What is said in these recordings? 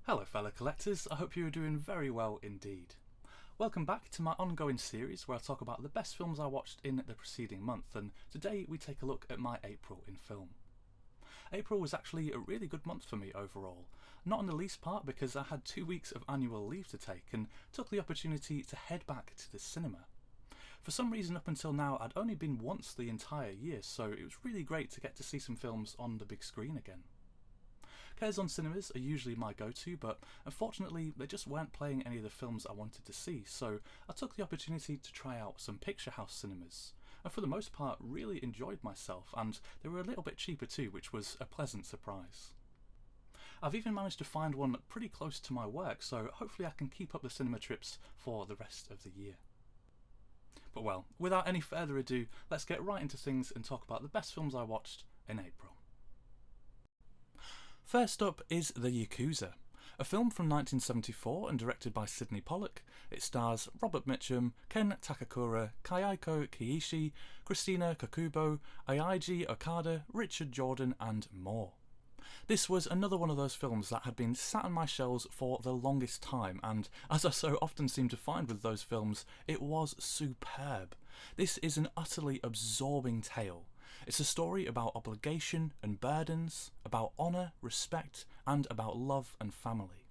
Hello fellow collectors, I hope you are doing very well indeed. Welcome back to my ongoing series where I talk about the best films I watched in the preceding month, and today we take a look at my April in film. April was actually a really good month for me overall, not in the least part because I had 2 weeks of annual leave to take and took the opportunity to head back to the cinema. For some reason up until now I'd only been once the entire year, so it was really great to get to see some films on the big screen again. Curzon cinemas are usually my go-to, but unfortunately they just weren't playing any of the films I wanted to see, so I took the opportunity to try out some picture house cinemas, and for the most part really enjoyed myself, and they were a little bit cheaper too, which was a pleasant surprise. I've even managed to find one pretty close to my work, so hopefully I can keep up the cinema trips for the rest of the year. But well, without any further ado, let's get right into things and talk about the best films I watched in April. First up is The Yakuza, a film from 1974 and directed by Sidney Pollack. It stars Robert Mitchum, Ken Takakura, Kayako Kiishi, Christina Kakubo, Aiji Okada, Richard Jordan and more. This was another one of those films that had been sat on my shelves for the longest time, and as I so often seem to find with those films, it was superb. This is an utterly absorbing tale. It's a story about obligation and burdens, about honour, respect, and about love and family.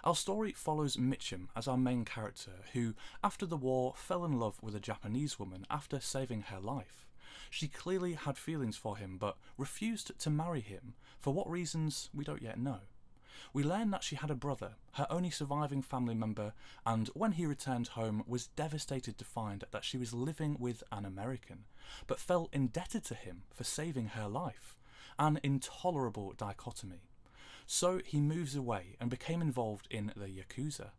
Our story follows Mitchum as our main character, who, after the war, fell in love with a Japanese woman after saving her life. She clearly had feelings for him, but refused to marry him, for what reasons we don't yet know. We learn that she had a brother, her only surviving family member, and when he returned home was devastated to find that she was living with an American, but felt indebted to him for saving her life. An intolerable dichotomy. So he moves away and became involved in the Yakuza.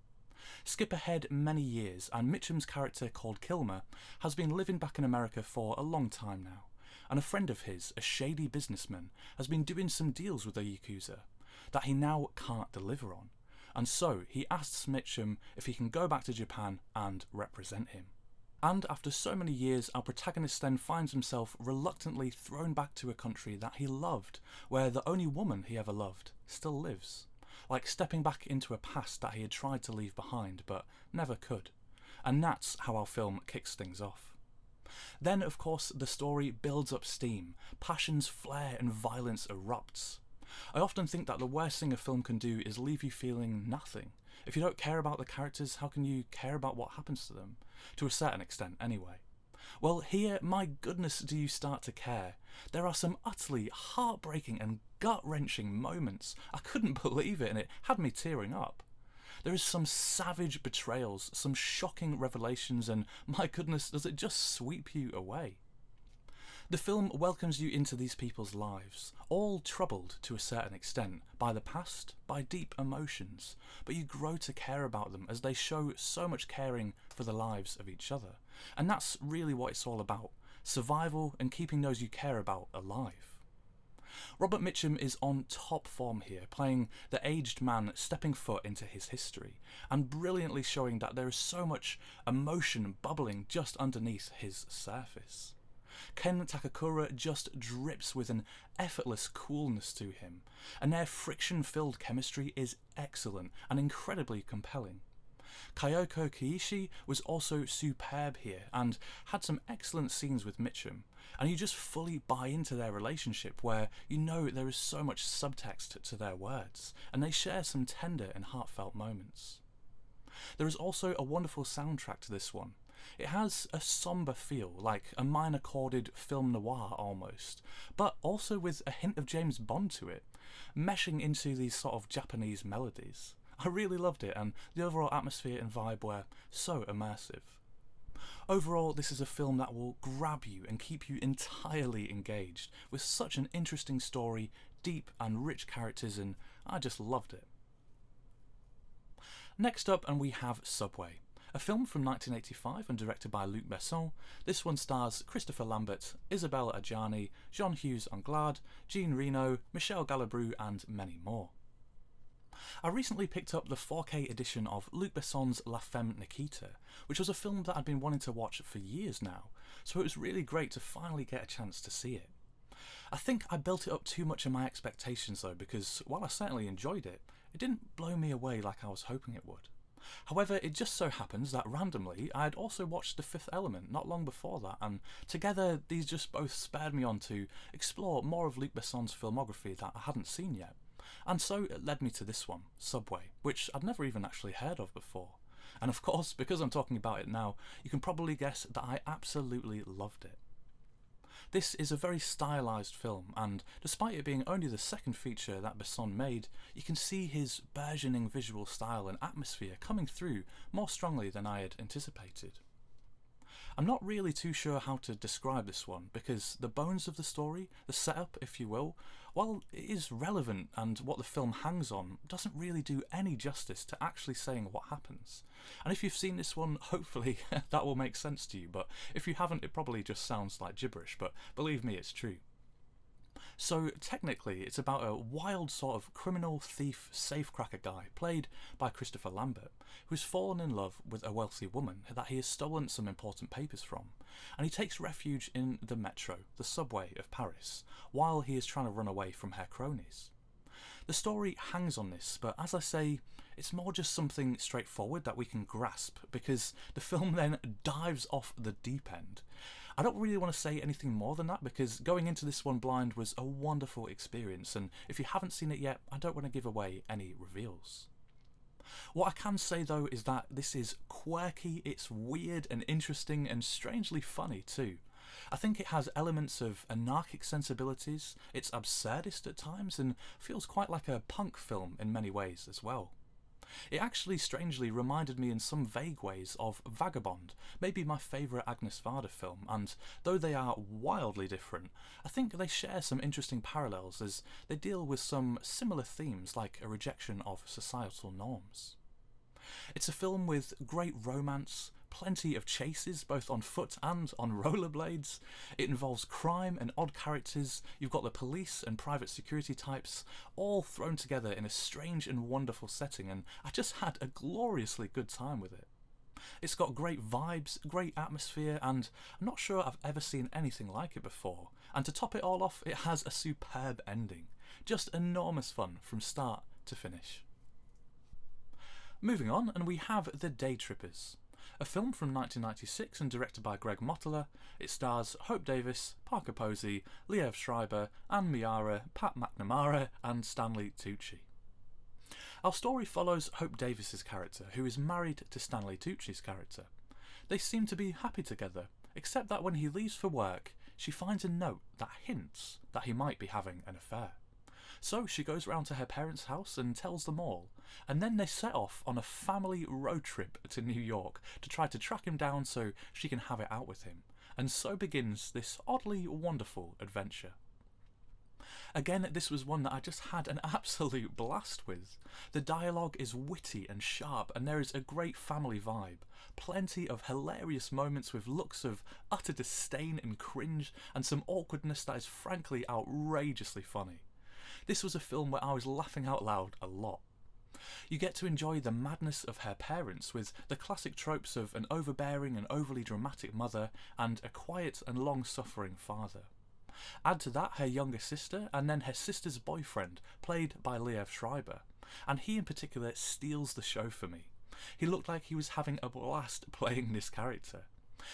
Skip ahead many years, and Mitchum's character, called Kilmer, has been living back in America for a long time now, and a friend of his, a shady businessman, has been doing some deals with the Yakuza that he now can't deliver on, and so he asks Mitchum if he can go back to Japan and represent him. And after so many years, our protagonist then finds himself reluctantly thrown back to a country that he loved, where the only woman he ever loved still lives. Like stepping back into a past that he had tried to leave behind but never could. And that's how our film kicks things off. Then, of course, the story builds up steam, passions flare and violence erupts. I often think that the worst thing a film can do is leave you feeling nothing. If you don't care about the characters, how can you care about what happens to them? To a certain extent, anyway. Well, here, my goodness, do you start to care. There are some utterly heartbreaking and gut-wrenching moments. I couldn't believe it, and it had me tearing up. There is some savage betrayals, some shocking revelations, and my goodness, does it just sweep you away. The film welcomes you into these people's lives, all troubled to a certain extent by the past, by deep emotions, but you grow to care about them as they show so much caring for the lives of each other. And that's really what it's all about, survival and keeping those you care about alive. Robert Mitchum is on top form here, playing the aged man stepping foot into his history, and brilliantly showing that there is so much emotion bubbling just underneath his surface. Ken Takakura just drips with an effortless coolness to him, and their friction-filled chemistry is excellent and incredibly compelling. Kayako Kiishi was also superb here and had some excellent scenes with Mitchum, and you just fully buy into their relationship where you know there is so much subtext to their words, and they share some tender and heartfelt moments. There is also a wonderful soundtrack to this one. It has a sombre feel, like a minor chorded film noir almost, but also with a hint of James Bond to it, meshing into these sort of Japanese melodies. I really loved it, and the overall atmosphere and vibe were so immersive. Overall, this is a film that will grab you and keep you entirely engaged, with such an interesting story, deep and rich characters, and I just loved it. Next up, and we have Subway. A film from 1985 and directed by Luc Besson. This one stars Christopher Lambert, Isabelle Adjani, Jean-Hughes Anglade, Jean Reno, Michel Galabru and many more. I recently picked up the 4K edition of Luc Besson's La Femme Nikita, which was a film that I'd been wanting to watch for years now, so it was really great to finally get a chance to see it. I think I built it up too much in my expectations though, because while I certainly enjoyed it, It didn't blow me away like I was hoping it would. However, it just so happens that randomly I had also watched The Fifth Element not long before that, and together these just both spurred me on to explore more of Luc Besson's filmography that I hadn't seen yet. And so it led me to this one, Subway, which I'd never even actually heard of before. And of course, because I'm talking about it now, you can probably guess that I absolutely loved it. This is a very stylised film, and despite it being only the second feature that Besson made, you can see his burgeoning visual style and atmosphere coming through more strongly than I had anticipated. I'm not really too sure how to describe this one, because the bones of the story, the setup if you will, while it is relevant and what the film hangs on, doesn't really do any justice to actually saying what happens. And if you've seen this one, hopefully that will make sense to you, but if you haven't, it probably just sounds like gibberish, but believe me, it's true. So technically it's about a wild sort of criminal thief safecracker guy played by Christopher Lambert, who's fallen in love with a wealthy woman that he has stolen some important papers from, and he takes refuge in the metro, the subway of Paris, while he is trying to run away from her cronies. The story hangs on this, but as I say, it's more just something straightforward that we can grasp, because the film then dives off the deep end. I don't really want to say anything more than that, because going into this one blind was a wonderful experience, and if you haven't seen it yet, I don't want to give away any reveals. What I can say though is that this is quirky, it's weird and interesting and strangely funny too. I think it has elements of anarchic sensibilities, it's absurdist at times, and feels quite like a punk film in many ways as well. It actually strangely reminded me in some vague ways of Vagabond, maybe my favourite Agnes Varda film, and though they are wildly different, I think they share some interesting parallels as they deal with some similar themes like a rejection of societal norms. It's a film with great romance, plenty of chases both on foot and on rollerblades. It involves crime and odd characters. You've got the police and private security types all thrown together in a strange and wonderful setting, and I just had a gloriously good time with it. It's got great vibes, great atmosphere, and I'm not sure I've ever seen anything like it before. And to top it all off, it has a superb ending. Just enormous fun from start to finish. Moving on, and we have The Daytrippers, a film from 1996 and directed by Greg Mottola. It stars Hope Davis, Parker Posey, Liev Schreiber, Anne Miara, Pat McNamara and Stanley Tucci. Our story follows Hope Davis's character, who is married to Stanley Tucci's character. They seem to be happy together, except that when he leaves for work, she finds a note that hints that he might be having an affair. So she goes round to her parents' house and tells them all, and then they set off on a family road trip to New York to try to track him down so she can have it out with him, and so begins this oddly wonderful adventure. Again, this was one that I just had an absolute blast with. The dialogue is witty and sharp, and there is a great family vibe. Plenty of hilarious moments with looks of utter disdain and cringe, and some awkwardness that is frankly outrageously funny. This was a film where I was laughing out loud a lot. You get to enjoy the madness of her parents with the classic tropes of an overbearing and overly dramatic mother and a quiet and long-suffering father. Add to that her younger sister and then her sister's boyfriend, played by Liev Schreiber, and he in particular steals the show for me. He looked like he was having a blast playing this character.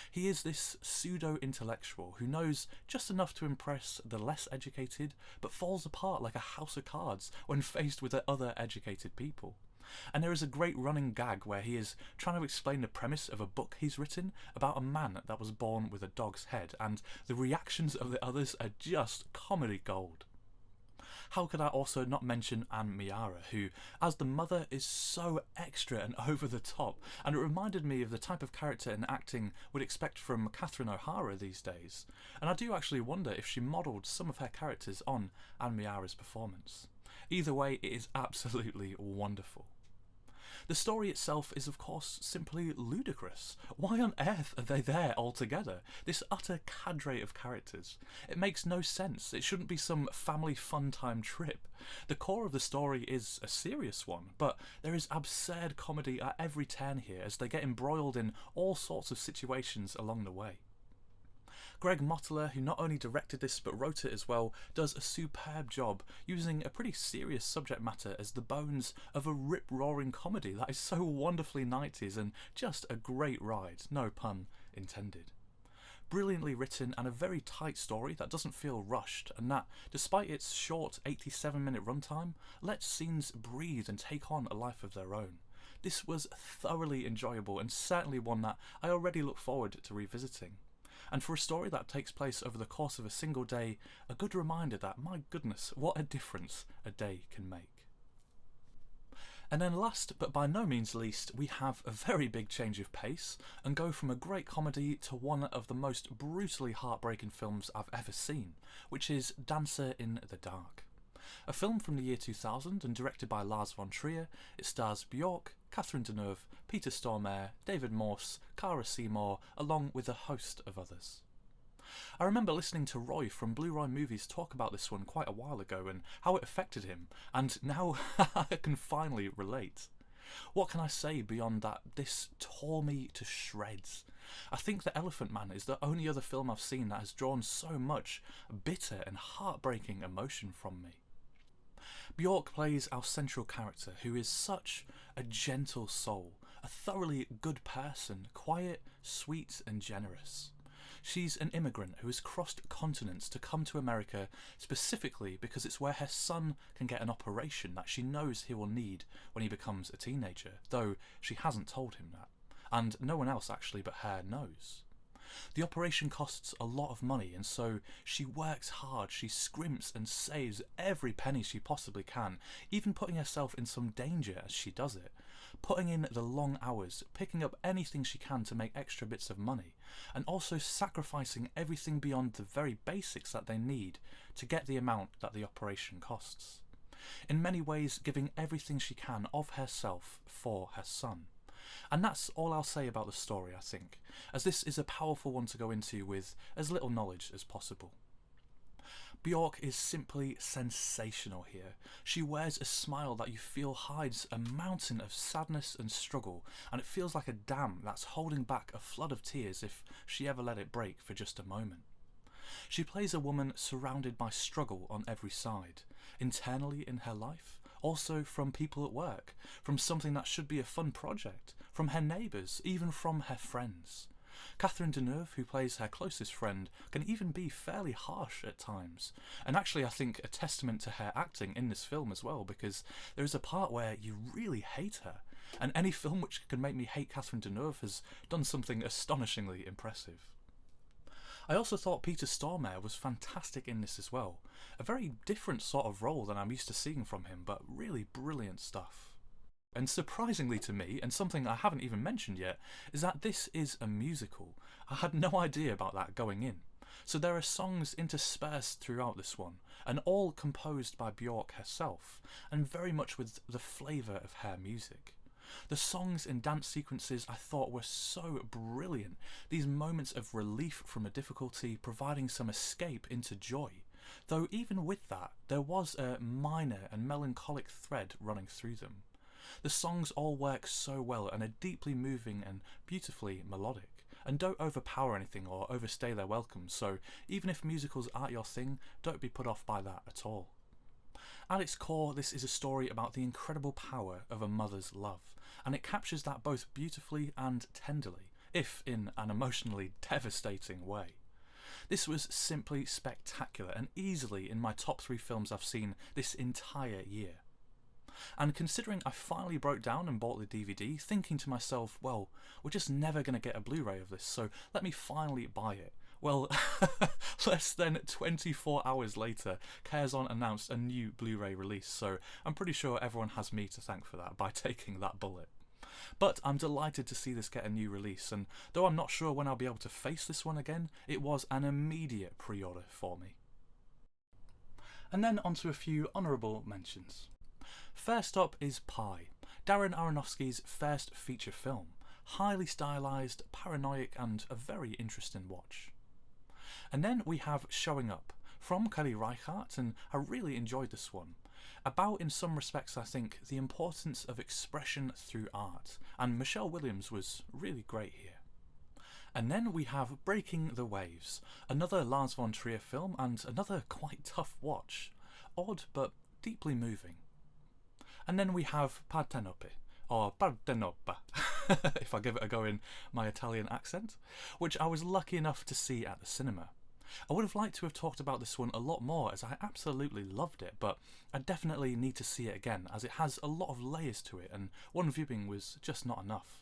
He is this pseudo-intellectual who knows just enough to impress the less educated, but falls apart like a house of cards when faced with other educated people. And there is a great running gag where he is trying to explain the premise of a book he's written about a man that was born with a dog's head, and the reactions of the others are just comedy gold. How could I also not mention Anne Miara, who, as the mother, is so extra and over the top, and it reminded me of the type of character and acting we'd expect from Catherine O'Hara these days, and I do actually wonder if she modelled some of her characters on Anne Miara's performance. Either way, it is absolutely wonderful. The story itself is of course simply ludicrous. Why on earth are they there all together? This utter cadre of characters. It makes no sense. It shouldn't be some family fun time trip. The core of the story is a serious one, but there is absurd comedy at every turn here as they get embroiled in all sorts of situations along the way. Greg Motteler, who not only directed this but wrote it as well, does a superb job using a pretty serious subject matter as the bones of a rip-roaring comedy that is so wonderfully 90s and just a great ride, no pun intended. Brilliantly written and a very tight story that doesn't feel rushed, and that, despite its short 87-minute runtime, lets scenes breathe and take on a life of their own. This was thoroughly enjoyable and certainly one that I already look forward to revisiting. And for a story that takes place over the course of a single day, a good reminder that, my goodness, what a difference a day can make. And then last, but by no means least, we have a very big change of pace and go from a great comedy to one of the most brutally heartbreaking films I've ever seen, which is Dancer in the Dark. A film from the year 2000 and directed by Lars von Trier, it stars Björk, Catherine Deneuve, Peter Stormare, David Morse, Cara Seymour, along with a host of others. I remember listening to Roy from Blue Roy Movies talk about this one quite a while ago and how it affected him, and now I can finally relate. What can I say beyond that this tore me to shreds? I think The Elephant Man is the only other film I've seen that has drawn so much bitter and heartbreaking emotion from me. Björk plays our central character, who is such a gentle soul, a thoroughly good person, quiet, sweet and generous. She's an immigrant who has crossed continents to come to America specifically because it's where her son can get an operation that she knows he will need when he becomes a teenager, though she hasn't told him that. And no one else actually but her knows. The operation costs a lot of money, and so she works hard, she scrimps and saves every penny she possibly can, even putting herself in some danger as she does it, putting in the long hours, picking up anything she can to make extra bits of money, and also sacrificing everything beyond the very basics that they need to get the amount that the operation costs. In many ways, giving everything she can of herself for her son. And that's all I'll say about the story, I think, as this is a powerful one to go into with as little knowledge as possible. Björk is simply sensational here. She wears a smile that you feel hides a mountain of sadness and struggle, and it feels like a dam that's holding back a flood of tears if she ever let it break for just a moment. She plays a woman surrounded by struggle on every side, internally in her life, also from people at work, from something that should be a fun project, from her neighbours, even from her friends. Catherine Deneuve, who plays her closest friend, can even be fairly harsh at times, and actually I think a testament to her acting in this film as well, because there is a part where you really hate her, and any film which can make me hate Catherine Deneuve has done something astonishingly impressive. I also thought Peter Stormare was fantastic in this as well, a very different sort of role than I'm used to seeing from him, but really brilliant stuff. And surprisingly to me, and something I haven't even mentioned yet, is that this is a musical. I had no idea about that going in. So there are songs interspersed throughout this one, and all composed by Björk herself, and very much with the flavour of her music. The songs and dance sequences I thought were so brilliant, these moments of relief from a difficulty providing some escape into joy. Though even with that, there was a minor and melancholic thread running through them. The songs all work so well and are deeply moving and beautifully melodic, and don't overpower anything or overstay their welcome, so even if musicals aren't your thing, don't be put off by that at all. At its core, this is a story about the incredible power of a mother's love, and it captures that both beautifully and tenderly, if in an emotionally devastating way. This was simply spectacular and easily in my top 3 films I've seen this entire year. And considering I finally broke down and bought the DVD, thinking to myself, well, we're just never going to get a Blu-ray of this, so let me finally buy it. Well, less than 24 hours later, Curzon announced a new Blu-ray release, so I'm pretty sure everyone has me to thank for that by taking that bullet. But I'm delighted to see this get a new release, and though I'm not sure when I'll be able to face this one again, it was an immediate pre-order for me. And then onto a few honourable mentions. First up is Pi, Darren Aronofsky's first feature film. Highly stylised, paranoid and a very interesting watch. And then we have Showing Up, from Kelly Reichardt, and I really enjoyed this one. About, in some respects I think, the importance of expression through art, and Michelle Williams was really great here. And then we have Breaking the Waves, another Lars von Trier film and another quite tough watch. Odd but deeply moving. And then we have Partenope, or Partenopa, if I give it a go in my Italian accent, which I was lucky enough to see at the cinema. I would have liked to have talked about this one a lot more, as I absolutely loved it, but I definitely need to see it again, as it has a lot of layers to it, and one viewing was just not enough.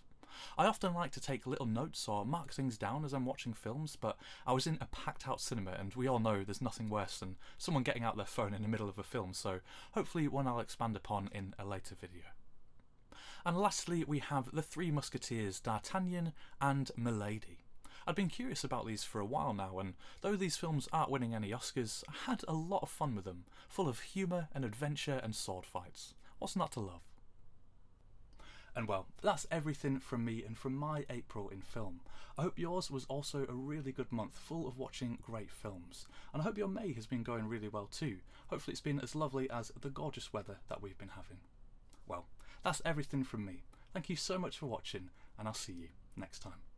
I often like to take little notes or mark things down as I'm watching films, but I was in a packed out cinema, and we all know there's nothing worse than someone getting out their phone in the middle of a film, so hopefully one I'll expand upon in a later video. And lastly, we have The Three Musketeers, D'Artagnan and Milady. I'd been curious about these for a while now, and though these films aren't winning any Oscars, I had a lot of fun with them, full of humour and adventure and sword fights. What's not to love? And well, that's everything from me and from my April in film. I hope yours was also a really good month full of watching great films. And I hope your May has been going really well too. Hopefully it's been as lovely as the gorgeous weather that we've been having. Well, that's everything from me. Thank you so much for watching, and I'll see you next time.